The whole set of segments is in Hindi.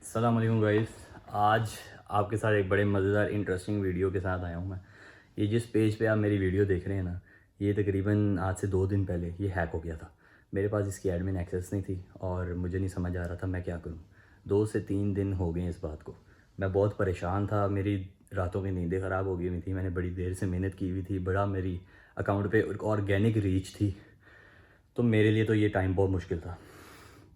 अस्सलाम वालेकुम गाइस। आज आपके साथ एक बड़े मज़ेदार इंटरेस्टिंग वीडियो के साथ आया हूँ मैं। ये जिस पेज पे आप मेरी वीडियो देख रहे हैं ना, ये तकरीबन आज से 2 दिन पहले ये हैक हो गया था। मेरे पास इसकी एडमिन एक्सेस नहीं थी और मुझे नहीं समझ आ रहा था मैं क्या करूँ। 2 से 3 दिन हो गए इस बात को। मैं बहुत परेशान था, मेरी रातों की नींदें ख़राब हो गई हुई थी। मैंने बड़ी देर से मेहनत की हुई थी, बड़ा मेरी अकाउंट पे ऑर्गेनिक रीच थी, तो मेरे लिए तो ये टाइम बहुत मुश्किल था।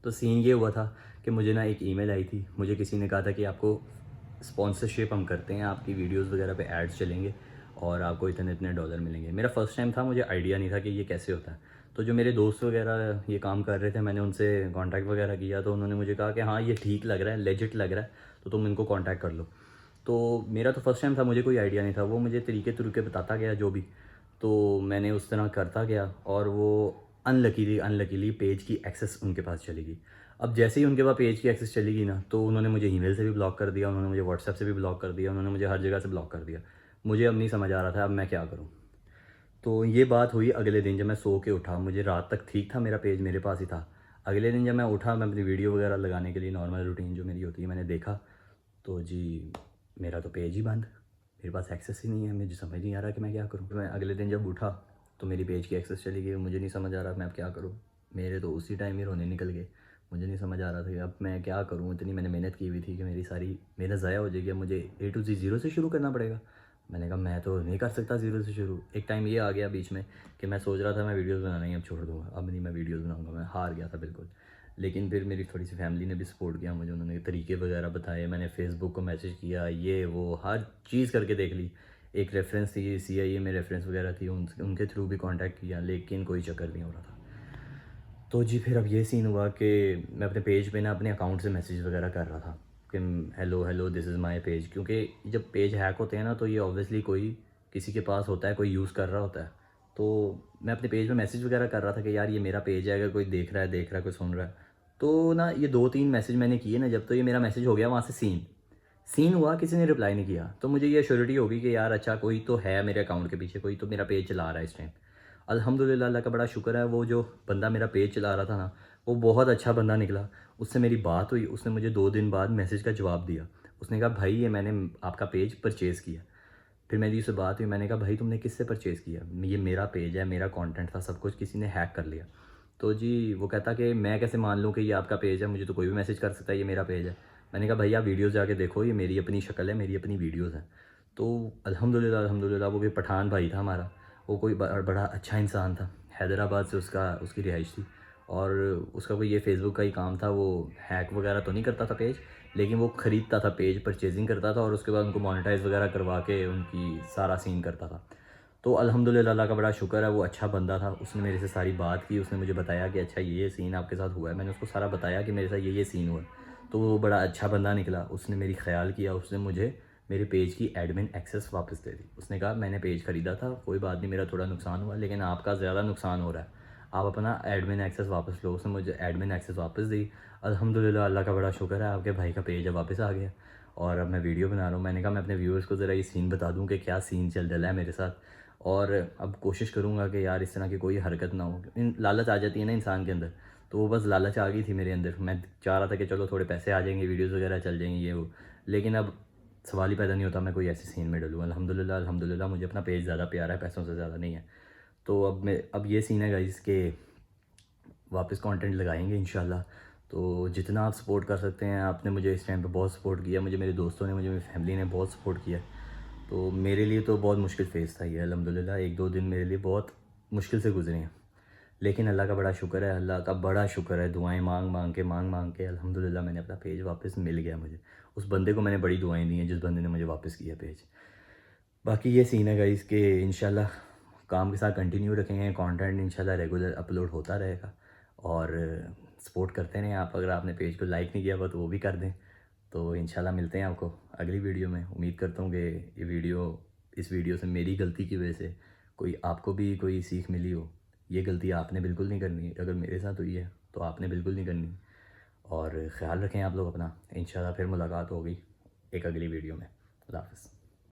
तो सीन ये हुआ था कि मुझे ना एक ईमेल आई थी। मुझे किसी ने कहा था कि आपको स्पॉन्सरशिप हम करते हैं, आपकी वीडियोस वगैरह पे एड्स चलेंगे और आपको इतने इतने डॉलर मिलेंगे। मेरा फर्स्ट टाइम था, मुझे आइडिया नहीं था कि ये कैसे होता है। तो जो मेरे दोस्त वगैरह ये काम कर रहे थे, मैंने उनसे कांटेक्ट वगैरह किया, तो उन्होंने मुझे कहा कि हाँ ये ठीक लग रहा है, लेजिट लग रहा है, तो तुम इनको कांटेक्ट कर लो। तो मेरा तो फर्स्ट टाइम था, मुझे कोई आइडिया नहीं था। वो मुझे तरीके तरीके बताता गया जो भी, तो मैंने उस तरह करता गया और वो अनलकीली पेज की एक्सेस उनके पास चली गई। अब जैसे ही उनके पास पेज की एक्सेस चली गई ना, तो उन्होंने मुझे ईमेल से भी ब्लॉक कर दिया, उन्होंने मुझे व्हाट्सएप से भी ब्लॉक कर दिया, उन्होंने मुझे हर जगह से ब्लॉक कर दिया। मुझे अब नहीं समझ आ रहा था अब मैं क्या करूँ। तो ये बात हुई अगले दिन जब मैं सो के उठा। मुझे रात तक ठीक था, मेरा पेज मेरे पास ही था। अगले दिन जब मैं उठा, मैं अपनी वीडियो वगैरह लगाने के लिए नॉर्मल रूटीन जो मेरी होती है, मैंने देखा तो जी मेरा तो पेज ही बंद। मेरे पास एक्सेस ही नहीं है, मुझे समझ नहीं आ रहा कि मैं क्या करूँ। मैं अगले दिन जब उठा तो मेरी पेज की एक्सेस चली गई। मुझे नहीं समझ आ रहा मैं अब क्या करूँ। मेरे तो उसी टाइम ही रोने निकल गए। मुझे नहीं समझ आ रहा था कि अब मैं क्या करूँ। इतनी मैंने मेहनत की हुई थी कि मेरी सारी मेहनत ज़ाया हो जाएगी। अब मुझे ए टू ज़ी ज़ीरो से शुरू करना पड़ेगा। मैंने कहा मैं तो नहीं कर सकता ज़ीरो से शुरू। एक टाइम ये आ गया बीच में कि मैं सोच रहा था मैं वीडियोज़ बनाना ही अब छोड़ दूँगा, अब नहीं मैं वीडियोज़ बनाऊँगा, मैं हार गया था बिल्कुल। लेकिन फिर मेरी थोड़ी सी फैमिली ने भी सपोर्ट किया मुझे, उन्होंने तरीके वगैरह बताए, मैंने फ़ेसबुक को मैसेज किया, ये वो हर चीज़ करके देख ली। एक रेफरेंस थी CIA में रेफरेंस वगैरह थी, उनके थ्रू भी कांटेक्ट किया, लेकिन कोई चक्कर नहीं हो रहा था। तो जी फिर अब ये सीन हुआ कि मैं अपने पेज पे ना अपने अकाउंट से मैसेज वगैरह कर रहा था कि hello hello this is my page, क्योंकि जब पेज हैक होते हैं ना तो ये ऑब्वियसली कोई किसी के पास होता है, कोई यूज़ कर रहा होता है। तो मैं अपने पेज में मैसेज वगैरह कर रहा था कि यार ये मेरा पेज है, अगर कोई देख रहा है कोई सुन रहा है। तो ना ये 2-3 मैसेज मैंने किए ना, जब तो ये मेरा मैसेज हो गया वहाँ से सीन सीन हुआ, किसी ने रिप्लाई नहीं किया। तो मुझे ये श्योरिटी होगी कि यार अच्छा कोई तो है मेरे अकाउंट के पीछे, कोई तो मेरा पेज चला रहा है इस टाइम। अल्हम्दुलिल्लाह, अल्लाह का बड़ा शुक्र है, वो जो बंदा मेरा पेज चला रहा था ना, वो बहुत अच्छा बंदा निकला। उससे मेरी बात हुई, उसने मुझे 2 दिन बाद मैसेज का जवाब दिया। उसने कहा भाई ये मैंने आपका पेज परचेज़ किया। फिर मेरी उससे बात हुई, मैंने कहा भाई तुमने किससे परचेज़ किया? ये मेरा पेज है, मेरा कंटेंट था, सब कुछ किसी ने हैक कर लिया। तो जी वो कहता कि मैं कैसे मान लूँ कि ये आपका पेज है, मुझे तो कोई भी मैसेज कर सकता है ये मेरा पेज है। मैंने कहा भाई आप वीडियोज़ जाके देखो, ये मेरी अपनी शक्ल है, मेरी अपनी वीडियोज़ हैं। तो अल्हम्दुलिल्लाह अल्हम्दुलिल्लाह वो कोई पठान भाई था हमारा, वो कोई बड़ा अच्छा इंसान था। हैदराबाद से उसकी रिहाइश थी और उसका कोई ये फ़ेसबुक का ही काम था। वो हैक वगैरह तो नहीं करता था पेज, लेकिन वो ख़रीदता था पेज, परचेज़िंग करता था और उसके बाद उनको मोनेटाइज़ वगैरह करवा के उनकी सारा सीन करता था। तो अल्हम्दुलिल्लाह अल्लाह का बड़ा शुक्र है, वो अच्छा बंदा था। उसने मेरे से सारी बात की, उसने मुझे बताया कि अच्छा ये सीन आपके साथ हुआ है। मैंने उसको सारा बताया कि मेरे साथ ये सीन हुआ है। तो वो बड़ा अच्छा बंदा निकला, उसने मेरी ख़याल किया, उसने मुझे मेरे पेज की एडमिन एक्सेस वापस दे दी। उसने कहा मैंने पेज ख़रीदा था, कोई बात नहीं, मेरा थोड़ा नुकसान हुआ, लेकिन आपका ज़्यादा नुकसान हो रहा है, आप अपना एडमिन एक्सेस वापस लो। उसने मुझे एडमिन एक्सेस वापस दी। अल्हम्दुलिल्लाह अल्लाह का बड़ा शुक्र है, आपके भाई का पेज अब वापस आ गया और अब मैं वीडियो बना रहा हूँ। मैंने कहा मैं अपने व्यूअर्स को ज़रा ये सीन बता दूँ कि क्या सीन चल डला है मेरे साथ, और अब कोशिश करूँगा कि यार इस तरह की कोई हरकत ना हो। लालच आ जाती है ना इंसान के अंदर, तो वो बस लालच आ गई थी मेरे अंदर। मैं चाह रहा था कि चलो थोड़े पैसे आ जाएंगे, वीडियोज़ वगैरह चल जाएंगी ये वो, लेकिन अब सवाल ही पैदा नहीं होता मैं कोई ऐसे सीन में डलूँ। अल्हम्दुलिल्लाह अल्हम्दुलिल्लाह मुझे अपना पेज ज़्यादा प्यारा है, पैसों से ज़्यादा नहीं है। तो अब ये सीन है गाइस कि वापस कंटेंट लगाएंगे इंशाल्लाह। तो जितना आप सपोर्ट कर सकते हैं, आपने मुझे इस टाइम पे बहुत सपोर्ट किया, मुझे मेरे दोस्तों ने, मुझे मेरी फैमिली ने बहुत सपोर्ट किया। तो मेरे लिए तो बहुत मुश्किल फ़ेज़ था ये, अल्हम्दुलिल्लाह 1-2 दिन मेरे लिए बहुत मुश्किल से गुज़रे हैं। लेकिन अल्लाह का बड़ा शुक्र है, अल्लाह का बड़ा शुक्र है, दुआएँ माँग-माँग के अल्हम्दुलिल्लाह मैंने अपना पेज वापस मिल गया मुझे। उस बंदे को मैंने बड़ी दुआएँ दी हैं जिस बंदे ने मुझे वापस किया पेज। बाकी ये सीन है गाइस कि इंशाल्लाह काम के साथ कंटिन्यू रखेंगे, कंटेंट इंशाल्लाह रेगुलर अपलोड होता रहेगा और सपोर्ट करते रहें आप। अगर आपने पेज को लाइक नहीं किया हुआ तो वो भी कर दें। तो इंशाल्लाह मिलते हैं आपको अगली वीडियो में। उम्मीद करता हूँ कि इस वीडियो से मेरी गलती की वजह से कोई आपको भी कोई सीख मिली हो। ये गलती आपने बिल्कुल नहीं करनी है, अगर मेरे साथ हुई है तो आपने बिल्कुल नहीं करनी। और ख़्याल रखें आप लोग अपना। इंशाल्लाह फिर मुलाकात होगी एक अगली वीडियो में। अल्लाह हाफ़िज़।